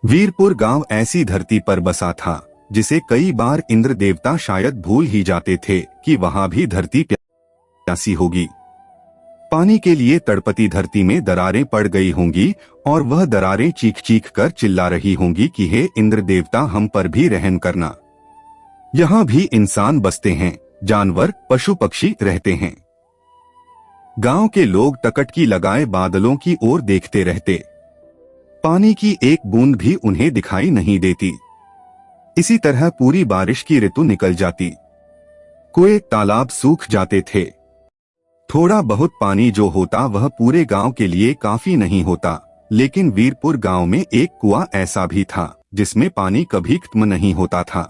वीरपुर गांव ऐसी धरती पर बसा था जिसे कई बार इंद्र देवता शायद भूल ही जाते थे कि वहां भी धरती प्यासी होगी। पानी के लिए तड़पती धरती में दरारें पड़ गई होंगी और वह दरारें चीख चीख कर चिल्ला रही होंगी कि हे इंद्र देवता हम पर भी रहम करना। यहाँ भी इंसान बसते हैं, जानवर पशु पक्षी रहते हैं। गांव के लोग टकटकी लगाए बादलों की ओर देखते रहते। पानी की एक बूंद भी उन्हें दिखाई नहीं देती। इसी तरह पूरी बारिश की ऋतु निकल जाती। कुएं तालाब सूख जाते थे। थोड़ा बहुत पानी जो होता वह पूरे गांव के लिए काफी नहीं होता, लेकिन वीरपुर गांव में एक कुआं ऐसा भी था जिसमें पानी कभी खत्म नहीं होता था।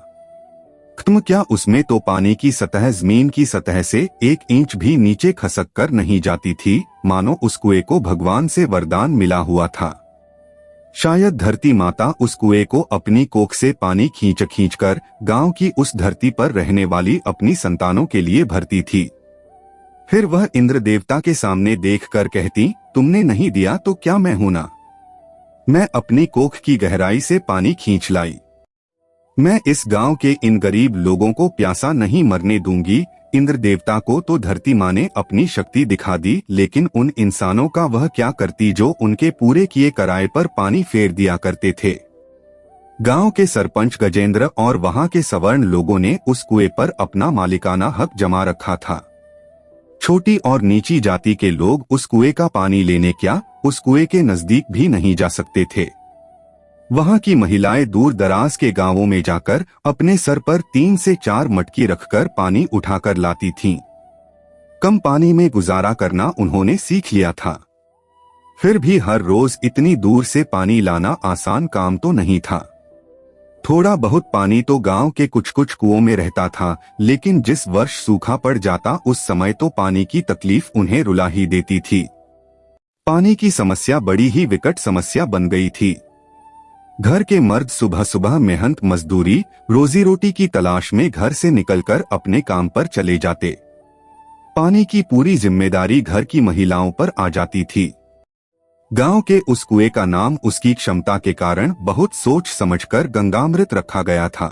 खत्म क्या, उसमें तो पानी की सतह जमीन की सतह से 1 इंच भी नीचे खसक कर नहीं जाती थी, मानो उस कुएं को भगवान से वरदान मिला हुआ था। शायद धरती माता उस कुएं को अपनी कोख से पानी खींच खींच कर गांव की उस धरती पर रहने वाली अपनी संतानों के लिए भरती थी। फिर वह इंद्र देवता के सामने देखकर कहती, तुमने नहीं दिया तो क्या मैं हूं ना। मैं अपनी कोख की गहराई से पानी खींच लाई। मैं इस गांव के इन गरीब लोगों को प्यासा नहीं मरने दूंगी। इंद्र देवता को तो धरती माँ ने अपनी शक्ति दिखा दी, लेकिन उन इंसानों का वह क्या करती जो उनके पूरे किए कराए पर पानी फेर दिया करते थे। गांव के सरपंच गजेंद्र और वहां के सवर्ण लोगों ने उस कुएं पर अपना मालिकाना हक जमा रखा था। छोटी और नीची जाति के लोग उस कुएं का पानी लेने क्या, उस कुएं के नजदीक भी नहीं जा सकते थे। वहां की महिलाएं दूर दराज के गांवों में जाकर अपने सर पर 3 से 4 मटकी रखकर पानी उठाकर लाती थीं। कम पानी में गुजारा करना उन्होंने सीख लिया था। फिर भी हर रोज इतनी दूर से पानी लाना आसान काम तो नहीं था। थोड़ा बहुत पानी तो गांव के कुछ कुछ कुओं में रहता था, लेकिन जिस वर्ष सूखा पड़ जाता उस समय तो पानी की तकलीफ उन्हें रुला ही देती थी। पानी की समस्या बड़ी ही विकट समस्या बन गई थी। घर के मर्द सुबह सुबह मेहनत मजदूरी रोजी रोटी की तलाश में घर से निकलकर अपने काम पर चले जाते। पानी की पूरी जिम्मेदारी घर की महिलाओं पर आ जाती थी। गांव के उस कुएं का नाम उसकी क्षमता के कारण बहुत सोच समझकर गंगामृत रखा गया था।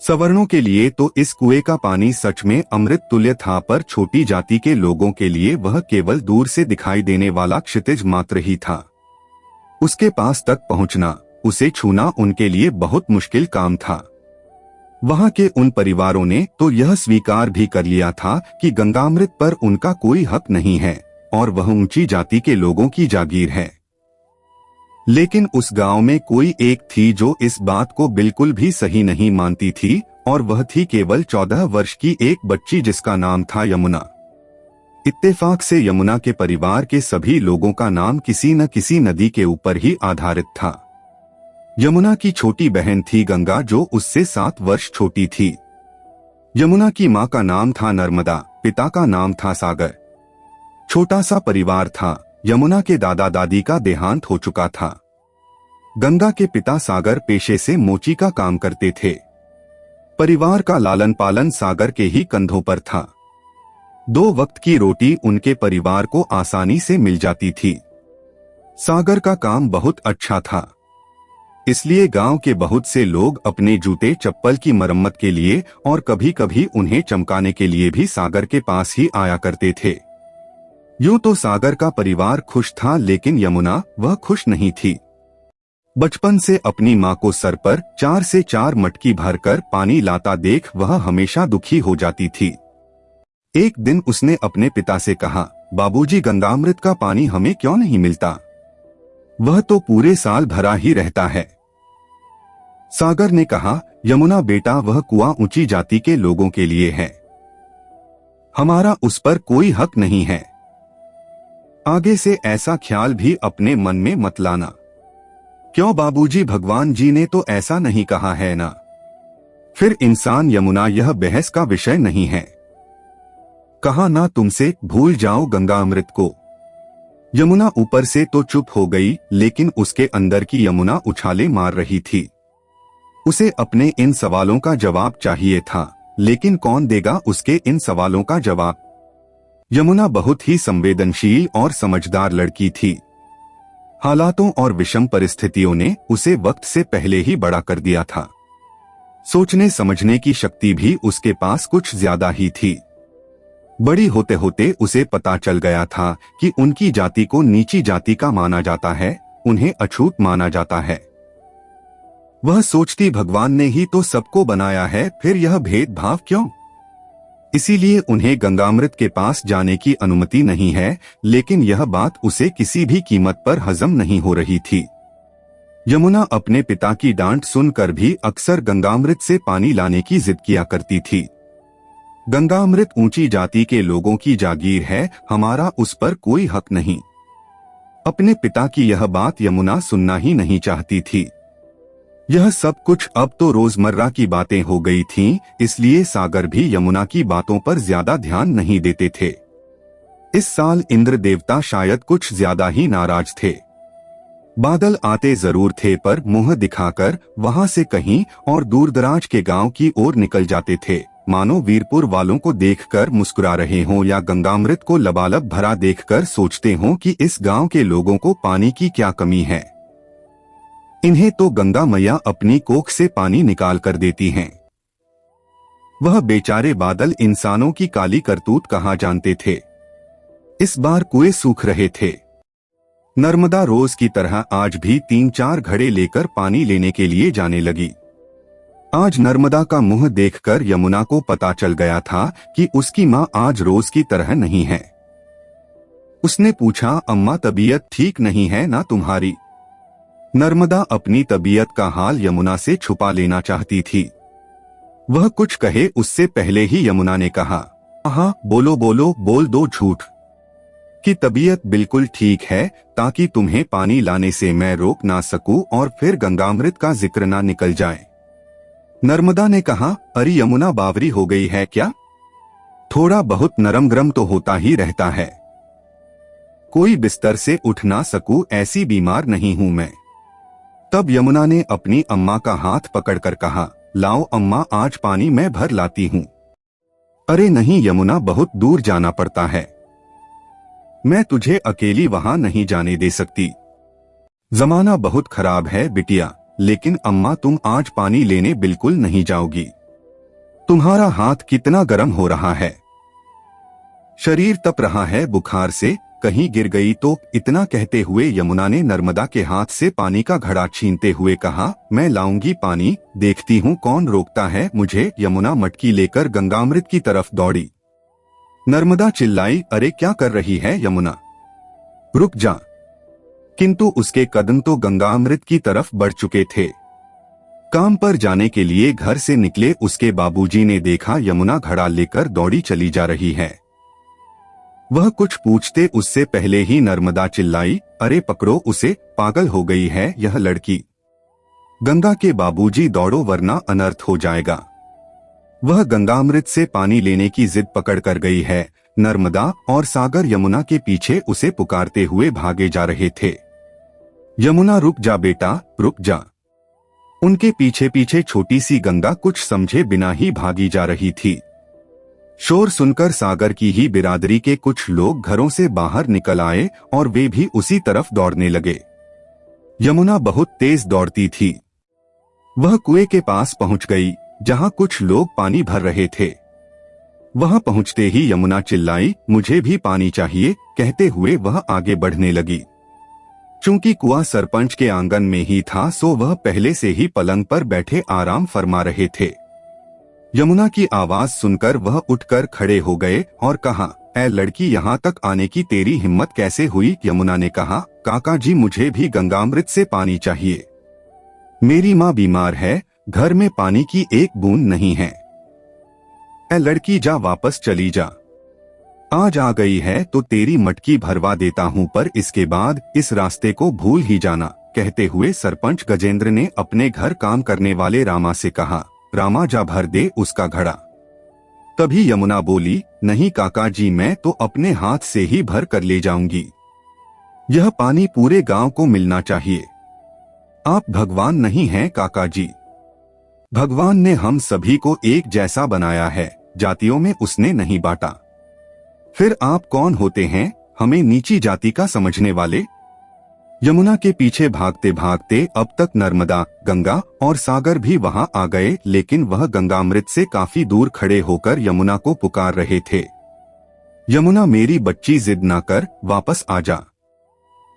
सवर्णों के लिए तो इस कुएं का पानी सच में अमृत तुल्य था, पर छोटी जाति के लोगों के लिए वह केवल दूर से दिखाई देने वाला क्षितिज मात्र ही था। उसके पास तक पहुंचना, उसे छूना उनके लिए बहुत मुश्किल काम था। वहां के उन परिवारों ने तो यह स्वीकार भी कर लिया था कि गंगामृत पर उनका कोई हक नहीं है और वह ऊंची जाति के लोगों की जागीर है। लेकिन उस गांव में कोई एक थी जो इस बात को बिल्कुल भी सही नहीं मानती थी, और वह थी केवल 14 वर्ष की एक बच्ची जिसका नाम था यमुना। इत्तेफाक से यमुना के परिवार के सभी लोगों का नाम किसी न किसी नदी के ऊपर ही आधारित था। यमुना की छोटी बहन थी गंगा, जो उससे 7 वर्ष छोटी थी। यमुना की माँ का नाम था नर्मदा, पिता का नाम था सागर। छोटा सा परिवार था। यमुना के दादा दादी का देहांत हो चुका था। गंगा के पिता सागर पेशे से मोची का काम करते थे। परिवार का लालन पालन सागर के ही कंधों पर था। 2 वक्त की रोटी उनके परिवार को आसानी से मिल जाती थी। सागर का काम बहुत अच्छा था, इसलिए गांव के बहुत से लोग अपने जूते चप्पल की मरम्मत के लिए और कभी कभी उन्हें चमकाने के लिए भी सागर के पास ही आया करते थे। यूं तो सागर का परिवार खुश था, लेकिन यमुना वह खुश नहीं थी। बचपन से अपनी माँ को सर पर 4 से 4 मटकी भरकर पानी लाता देख वह हमेशा दुखी हो जाती थी। एक दिन उसने अपने पिता से कहा, बाबूजी गंगामृत का पानी हमें क्यों नहीं मिलता? वह तो पूरे साल भरा ही रहता है। सागर ने कहा, यमुना बेटा वह कुआं ऊंची जाति के लोगों के लिए है, हमारा उस पर कोई हक नहीं है। आगे से ऐसा ख्याल भी अपने मन में मत लाना। क्यों बाबूजी, भगवान जी ने तो ऐसा नहीं कहा है ना। फिर इंसान यमुना यह बहस का विषय नहीं है। कहा ना तुमसे, भूल जाओ गंगामृत को। यमुना ऊपर से तो चुप हो गई, लेकिन उसके अंदर की यमुना उछाले मार रही थी। उसे अपने इन सवालों का जवाब चाहिए था, लेकिन कौन देगा उसके इन सवालों का जवाब? यमुना बहुत ही संवेदनशील और समझदार लड़की थी। हालातों और विषम परिस्थितियों ने उसे वक्त से पहले ही बड़ा कर दिया था। सोचने समझने की शक्ति भी उसके पास कुछ ज्यादा ही थी। बड़ी होते होते उसे पता चल गया था कि उनकी जाति को नीची जाति का माना जाता है, उन्हें अछूत माना जाता है। वह सोचती भगवान ने ही तो सबको बनाया है, फिर यह भेदभाव क्यों? इसीलिए उन्हें गंगामृत के पास जाने की अनुमति नहीं है, लेकिन यह बात उसे किसी भी कीमत पर हजम नहीं हो रही थी। यमुना अपने पिता की डांट सुनकर भी अक्सर गंगामृत से पानी लाने की जिद किया करती थी। गंगामृत ऊंची जाति के लोगों की जागीर है, हमारा उस पर कोई हक नहीं। अपने पिता की यह बात यमुना सुनना ही नहीं चाहती थी। यह सब कुछ अब तो रोजमर्रा की बातें हो गई थीं, इसलिए सागर भी यमुना की बातों पर ज्यादा ध्यान नहीं देते थे। इस साल इंद्र देवता शायद कुछ ज्यादा ही नाराज थे। बादल आते जरूर थे पर मुंह दिखाकर वहां से कहीं और दूरदराज के गांव की ओर निकल जाते थे, मानो वीरपुर वालों को देखकर मुस्कुरा रहे हों या गंगामृत को लबालब भरा देखकर सोचते हों कि इस गांव के लोगों को पानी की क्या कमी है। इन्हें तो गंगा मैया अपनी कोख से पानी निकाल कर देती हैं। वह बेचारे बादल इंसानों की काली करतूत कहाँ जानते थे। इस बार कुएं सूख रहे थे। नर्मदा रोज की तरह आज भी 3-4 घड़े लेकर पानी लेने के लिए जाने लगी। आज नर्मदा का मुंह देखकर यमुना को पता चल गया था कि उसकी माँ आज रोज की तरह नहीं है। उसने पूछा, अम्मा तबीयत ठीक नहीं है ना तुम्हारी? नर्मदा अपनी तबीयत का हाल यमुना से छुपा लेना चाहती थी। वह कुछ कहे उससे पहले ही यमुना ने कहा, हाँ बोलो बोलो, बोल दो झूठ कि तबीयत बिल्कुल ठीक है, ताकि तुम्हें पानी लाने से मैं रोक ना सकूं और फिर गंगामृत का जिक्र ना निकल जाए। नर्मदा ने कहा, अरे यमुना बावरी हो गई है क्या? थोड़ा बहुत नरम गरम तो होता ही रहता है। कोई बिस्तर से उठ ना सकूं ऐसी बीमार नहीं हूं मैं। तब यमुना ने अपनी अम्मा का हाथ पकड़कर कहा, लाओ अम्मा, आज पानी मैं भर लाती हूँ। अरे नहीं यमुना, बहुत दूर जाना पड़ता है, मैं तुझे अकेली वहां नहीं जाने दे सकती। जमाना बहुत खराब है बिटिया, लेकिन अम्मा तुम आज पानी लेने बिल्कुल नहीं जाओगी। तुम्हारा हाथ कितना गर्म हो रहा है, शरीर तप रहा है बुखार से, कहीं गिर गई तो? इतना कहते हुए यमुना ने नर्मदा के हाथ से पानी का घड़ा छीनते हुए कहा, मैं लाऊंगी पानी, देखती हूँ कौन रोकता है मुझे। यमुना मटकी लेकर गंगामृत की तरफ दौड़ी। नर्मदा चिल्लाई, अरे क्या कर रही है यमुना, रुक जा। किंतु उसके कदम तो गंगामृत की तरफ बढ़ चुके थे। काम पर जाने के लिए घर से निकले उसके बाबूजी ने देखा यमुना घड़ा लेकर दौड़ी चली जा रही है। वह कुछ पूछते उससे पहले ही नर्मदा चिल्लाई, अरे पकड़ो उसे, पागल हो गई है यह लड़की। गंगा के बाबूजी दौड़ो वरना अनर्थ हो जाएगा। वह गंगामृत से पानी लेने की जिद पकड़ कर गई है। नर्मदा और सागर यमुना के पीछे उसे पुकारते हुए भागे जा रहे थे। यमुना रुक जा बेटा, रुक जा। उनके पीछे पीछे छोटी सी गंगा कुछ समझे बिना ही भागी जा रही थी। शोर सुनकर सागर की ही बिरादरी के कुछ लोग घरों से बाहर निकल आए और वे भी उसी तरफ दौड़ने लगे। यमुना बहुत तेज दौड़ती थी। वह कुएं के पास पहुंच गई, जहां कुछ लोग पानी भर रहे थे। वहां पहुंचते ही यमुना चिल्लाई, मुझे भी पानी चाहिए, कहते हुए वह आगे बढ़ने लगी। चूंकि कुआं सरपंच के आंगन में ही था, सो वह पहले से ही पलंग पर बैठे आराम फरमा रहे थे। यमुना की आवाज सुनकर वह उठकर खड़े हो गए और कहा, ऐ लड़की, यहाँ तक आने की तेरी हिम्मत कैसे हुई? यमुना ने कहा, काका जी मुझे भी गंगामृत से पानी चाहिए। मेरी माँ बीमार है, घर में पानी की एक बूंद नहीं है। ऐ लड़की, जा वापस चली जा। आज आ गई है तो तेरी मटकी भरवा देता हूँ, पर इसके बाद इस रास्ते को भूल ही जाना। कहते हुए सरपंच गजेंद्र ने अपने घर काम करने वाले रामा से कहा, रामा जा भर दे उसका घड़ा। तभी यमुना बोली, नहीं काका जी, मैं तो अपने हाथ से ही भर कर ले जाऊंगी। यह पानी पूरे गांव को मिलना चाहिए। आप भगवान नहीं हैं काका जी। भगवान ने हम सभी को एक जैसा बनाया है, जातियों में उसने नहीं बांटा। फिर आप कौन होते हैं हमें नीची जाति का समझने वाले? यमुना के पीछे भागते भागते अब तक नर्मदा, गंगा और सागर भी वहां आ गए, लेकिन वह गंगामृत से काफी दूर खड़े होकर यमुना को पुकार रहे थे। यमुना मेरी बच्ची, जिद ना कर, वापस आ जा।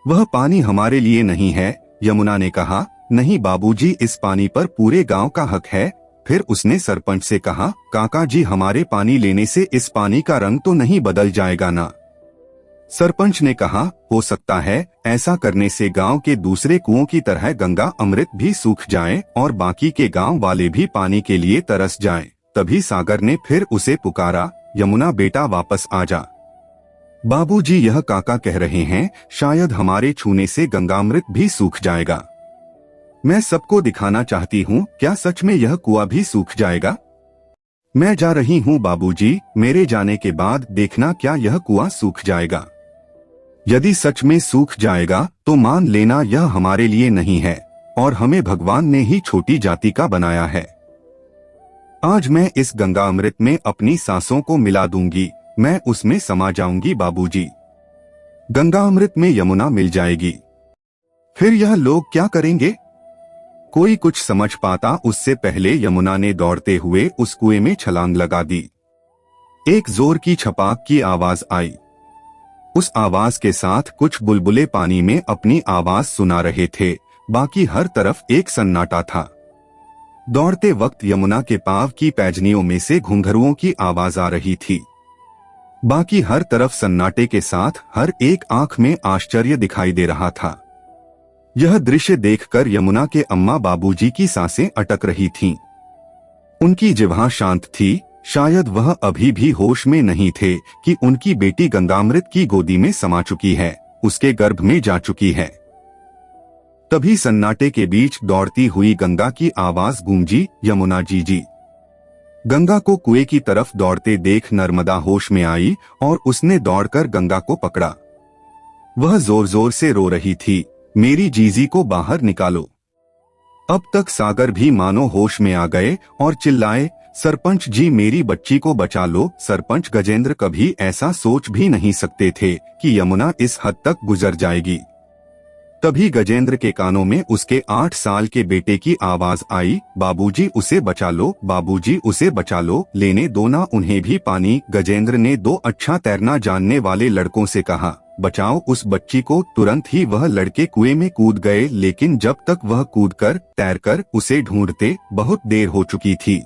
वह पानी हमारे लिए नहीं है। यमुना ने कहा, नहीं बाबूजी, इस पानी पर पूरे गांव का हक है। फिर उसने सरपंच से कहा, काका जी, हमारे पानी लेने से इस पानी का रंग तो नहीं बदल जाएगा ना? सरपंच ने कहा, हो सकता है। ऐसा करने से गांव के दूसरे कुओं की तरह गंगा अमृत भी सूख जाए और बाकी के गांव वाले भी पानी के लिए तरस जाएं। तभी सागर ने फिर उसे पुकारा, यमुना बेटा वापस आ जा। बाबूजी, यह काका कह रहे हैं, शायद हमारे छूने से गंगामृत भी सूख जाएगा। मैं सबको दिखाना चाहती हूँ, क्या सच में यह कुआं भी सूख जाएगा? मैं जा रही हूँ बाबूजी, मेरे जाने के बाद देखना क्या यह कुआं सूख जाएगा। यदि सच में सूख जाएगा तो मान लेना यह हमारे लिए नहीं है और हमें भगवान ने ही छोटी जाति का बनाया है। आज मैं इस गंगा अमृत में अपनी सांसों को मिला दूंगी, मैं उसमें समा जाऊंगी बाबूजी। गंगा अमृत में यमुना मिल जाएगी। फिर यह लोग क्या करेंगे? कोई कुछ समझ पाता उससे पहले यमुना ने दौड़ते हुए उस कुएं में छलांग लगा दी। एक जोर की छपाक की आवाज आई। उस आवाज के साथ कुछ बुलबुले पानी में अपनी आवाज सुना रहे थे। बाकी हर तरफ एक सन्नाटा था। दौड़ते वक्त यमुना के पांव की पैजनियों में से घुंघरुओं की आवाज आ रही थी। बाकी हर तरफ सन्नाटे के साथ हर एक आंख में आश्चर्य दिखाई दे रहा था। यह दृश्य देखकर यमुना के अम्मा बाबूजी की सांसें अटक रही थीं। उनकी जिह्वा शांत थी। शायद वह अभी भी होश में नहीं थे कि उनकी बेटी गंगामृत की गोदी में समा चुकी है, उसके गर्भ में जा चुकी है। तभी सन्नाटे के बीच दौड़ती हुई गंगा की आवाज गूंजी, यमुना जी। गंगा को कुएं की तरफ दौड़ते देख नर्मदा होश में आई और उसने दौड़कर गंगा को पकड़ा। वह जोर जोर से रो रही थी, मेरी जीजी को बाहर निकालो। अब तक सागर भी मानो होश में आ गए और चिल्लाए, सरपंच जी, मेरी बच्ची को बचा लो। सरपंच गजेंद्र कभी ऐसा सोच भी नहीं सकते थे कि यमुना इस हद तक गुजर जाएगी। तभी गजेंद्र के कानों में उसके 8 साल के बेटे की आवाज आई, बाबूजी उसे बचा लो, बाबूजी उसे बचा लो, लेने दो ना उन्हें भी पानी। गजेंद्र ने 2 अच्छा तैरना जानने वाले लड़कों से कहा, बचाओ उस बच्ची को। तुरंत ही वह लड़के कुएं में कूद गए, लेकिन जब तक वह कूदकर तैरकर उसे ढूंढते बहुत देर हो चुकी थी।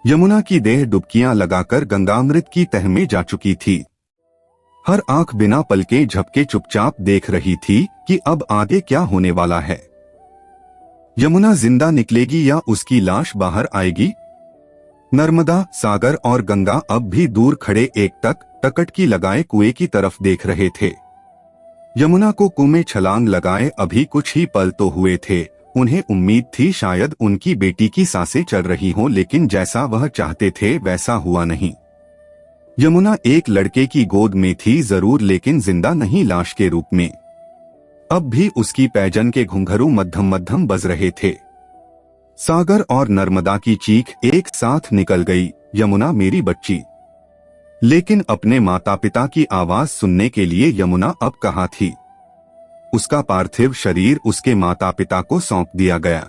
यमुना की देह डुबकियां लगाकर गंगामृत की तह में जा चुकी थी। हर आंख बिना पलके झपके चुपचाप देख रही थी कि अब आगे क्या होने वाला है। यमुना जिंदा निकलेगी या उसकी लाश बाहर आएगी? नर्मदा, सागर और गंगा अब भी दूर खड़े एक टकटकी लगाए कुएं की तरफ देख रहे थे। यमुना को कुएं में छलांग लगाए अभी कुछ ही पल तो हुए थे। उन्हें उम्मीद थी शायद उनकी बेटी की सांसें चल रही हों, लेकिन जैसा वह चाहते थे वैसा हुआ नहीं। यमुना एक लड़के की गोद में थी जरूर, लेकिन जिंदा नहीं, लाश के रूप में। अब भी उसकी पैजन के घुंघरू मध्यम मध्यम बज रहे थे। सागर और नर्मदा की चीख एक साथ निकल गई, यमुना मेरी बच्ची। लेकिन अपने माता पिता की आवाज सुनने के लिए यमुना अब कहाँ थी? उसका पार्थिव शरीर उसके माता पिता को सौंप दिया गया।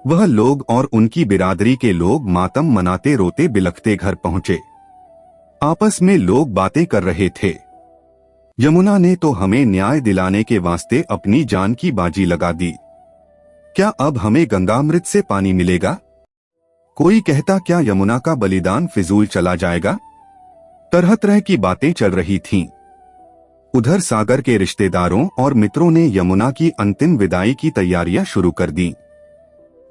वह लोग और उनकी बिरादरी के लोग मातम मनाते रोते बिलखते घर पहुंचे। आपस में लोग बातें कर रहे थे। यमुना ने तो हमें न्याय दिलाने के वास्ते अपनी जान की बाजी लगा दी। क्या अब हमें गंगामृत से पानी मिलेगा? कोई कहता क्या यमुना का बलिदान फिजूल चला जाएगा? तरह तरह की बातें चल रही थीं। उधर सागर के रिश्तेदारों और मित्रों ने यमुना की अंतिम विदाई की तैयारियां शुरू कर दी।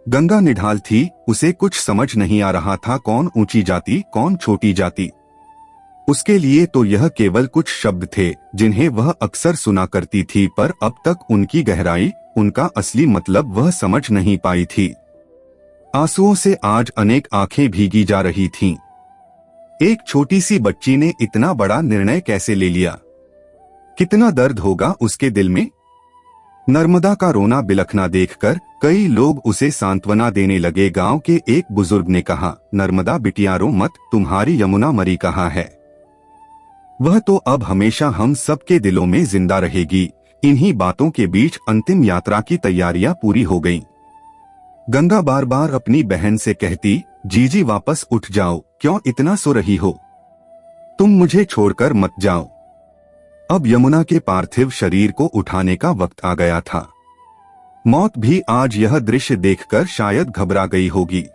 गंगा निढाल थी, उसे कुछ समझ नहीं आ रहा था कौन ऊंची जाति कौन छोटी जाति। उसके लिए तो यह केवल कुछ शब्द थे जिन्हें वह अक्सर सुना करती थी, पर अब तक उनकी गहराई, उनका असली मतलब वह समझ नहीं पाई थी। आंसुओं से आज अनेक आंखें भीगी जा रही थीं। एक छोटी सी बच्ची ने इतना बड़ा निर्णय कैसे ले लिया? कितना दर्द होगा उसके दिल में? नर्मदा का रोना बिलखना देखकर कई लोग उसे सांत्वना देने लगे। गांव के एक बुजुर्ग ने कहा, नर्मदा बिटिया रो मत, तुम्हारी यमुना मरी कहाँ है? वह तो अब हमेशा हम सबके दिलों में जिंदा रहेगी। इन्हीं बातों के बीच अंतिम यात्रा की तैयारियां पूरी हो गईं। गंगा बार बार अपनी बहन से कहती, जीजी वापस उठ जाओ, क्यों इतना सो रही हो? तुम मुझे छोड़कर मत जाओ। अब यमुना के पार्थिव शरीर को उठाने का वक्त आ गया था। मौत भी आज यह दृश्य देखकर शायद घबरा गई होगी।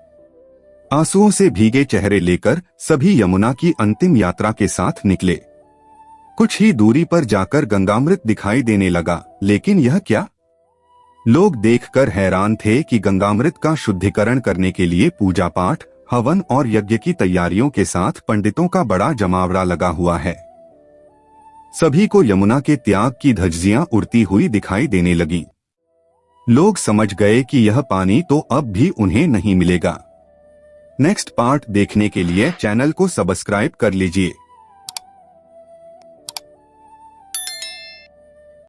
आंसुओं से भीगे चेहरे लेकर सभी यमुना की अंतिम यात्रा के साथ निकले। कुछ ही दूरी पर जाकर गंगामृत दिखाई देने लगा, लेकिन यह क्या? लोग देखकर हैरान थे कि गंगामृत का शुद्धिकरण करने के लिए पूजा पाठ, हवन और यज्ञ की तैयारियों के साथ पंडितों का बड़ा जमावड़ा लगा हुआ है। सभी को यमुना के त्याग की धज्जियां उड़ती हुई दिखाई देने लगीं। लोग समझ गए कि यह पानी तो अब भी उन्हें नहीं मिलेगा। नेक्स्ट पार्ट देखने के लिए चैनल को सब्सक्राइब कर लीजिए।